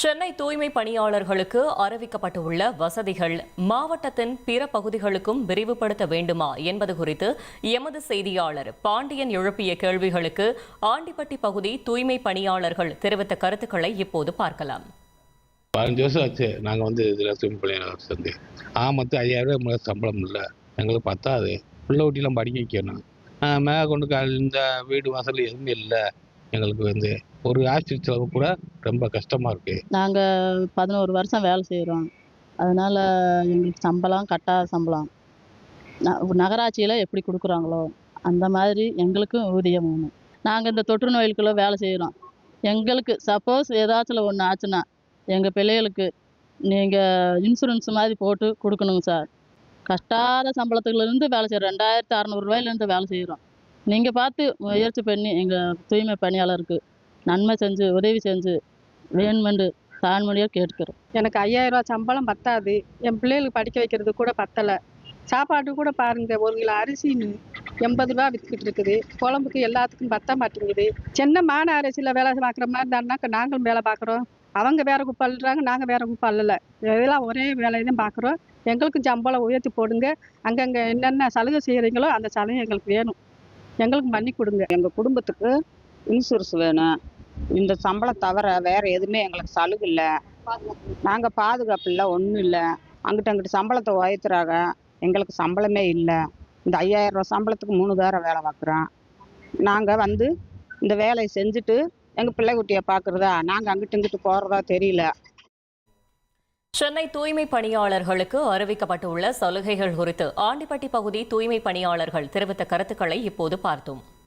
சென்னை தூய்மை பணியாளர்களுக்கு அறிவிக்கப்பட்டுள்ள வசதிகள் மாவட்டத்தின் பிற பகுதிகளுக்கும் விரிவுபடுத்த வேண்டுமா என்பது குறித்து எமது செய்தியாளர் பாண்டியன் எழுப்பிய கேள்விகளுக்கு ஆண்டிப்பட்டி பகுதி தூய்மை பணியாளர்கள் தெரிவித்த கருத்துக்களை இப்போது பார்க்கலாம். 15 வருஷம் ஆச்சு நாங்கள் இதில் தூய்மை பணியாளர் சேர்ந்து. மொத்தம் 5000 ரூபாய் சம்பளம் இல்லை, எங்களுக்கு பத்தாது. பிள்ளை ஊட்டிலாம் படிக்க வைக்கணும். மேலே கொண்டு இந்த வீடு வாசல் எதுவுமே இல்லை. எங்களுக்கு ஒரு ஆஸ்பத்திரி செலவு கூட ரொம்ப கஷ்டமாக இருக்குது. நாங்கள் 11 வருஷம் வேலை செய்கிறோம். அதனால் எங்களுக்கு சம்பளம் கட்டாத சம்பளம் நகராட்சியில் எப்படி கொடுக்குறாங்களோ அந்த மாதிரி எங்களுக்கும் ஊதியம் வேணும். நாங்கள் இந்த தொற்று நோய்களுக்குள்ள வேலை செய்கிறோம். எங்களுக்கு சப்போஸ் ஏதாச்சும் ஒன்று ஆச்சுன்னா எங்கள் பிள்ளைகளுக்கு நீங்கள் இன்சூரன்ஸ் மாதிரி போட்டு கொடுக்கணுங்க சார். கஷ்டாத சம்பளத்துலேருந்து வேலை செய்கிறோம். 2600 ரூபாயிலேருந்து வேலை செய்கிறோம். நீங்கள் பார்த்து முயற்சி பண்ணி எங்கள் தூய்மை பணியாளருக்கு நன்மை செஞ்சு உதவி செஞ்சு வேணுமென்று தாழ்மொழியாக கேட்கிறோம். எனக்கு 5000 ரூபா சம்பளம் பத்தாது. என் பிள்ளைகளுக்கு படிக்க வைக்கிறது கூட பத்தலை. சாப்பாடு கூட பாருங்கள், 1 கிலோ அரிசின்னு 80 ரூபா விற்றுக்கிட்டு இருக்குது. குழம்புக்கு எல்லாத்துக்கும் பத்த மாட்டேங்குது. சின்ன மாநகராட்சியில் வேலை பார்க்குற மாதிரி இருந்தாருனாக்கா நாங்களும் வேலை பார்க்குறோம். அவங்க வேற குப்பை அள்ளுறாங்க, நாங்கள் வேற குப்பை அள்ளலை. இதெல்லாம் ஒரே வேலையை தான் பார்க்குறோம். எங்களுக்கும் சம்பளம் உயர்த்தி போடுங்க. அங்கங்கே என்னென்ன சலுகை செய்கிறீங்களோ அந்த சலுகை எங்களுக்கு வேணும். எங்களுக்கு பண்ணி கொடுங்க. எங்கள் குடும்பத்துக்கு இன்சூரன்ஸ் வேணும். இந்த சம்பளம் தவிர வேற எதுவுமே எங்களுக்கு சலுகை இல்லை. நாங்கள் பாதுகாப்பு இல்லை, ஒன்றும் இல்லை. அங்கிட்டு சம்பளத்தை உயர்த்துறாங்க, எங்களுக்கு சம்பளமே இல்லை. இந்த 5000 ரூபா சம்பளத்துக்கு 3 பேரை வேலை பார்க்குறோம். நாங்கள் இந்த வேலையை செஞ்சுட்டு எங்கள் பிள்ளை குட்டியை பார்க்குறதா, நாங்கள் அங்கிட்டு போகிறதா தெரியல. சென்னை தூய்மை பணியாளர்களுக்கு அறிவிக்கப்பட்டுள்ள சலுகைகள் குறித்து ஆண்டிப்பட்டி பகுதி தூய்மை பணியாளர்கள் தெரிவித்த கருத்துக்களை இப்போது பார்த்தோம்.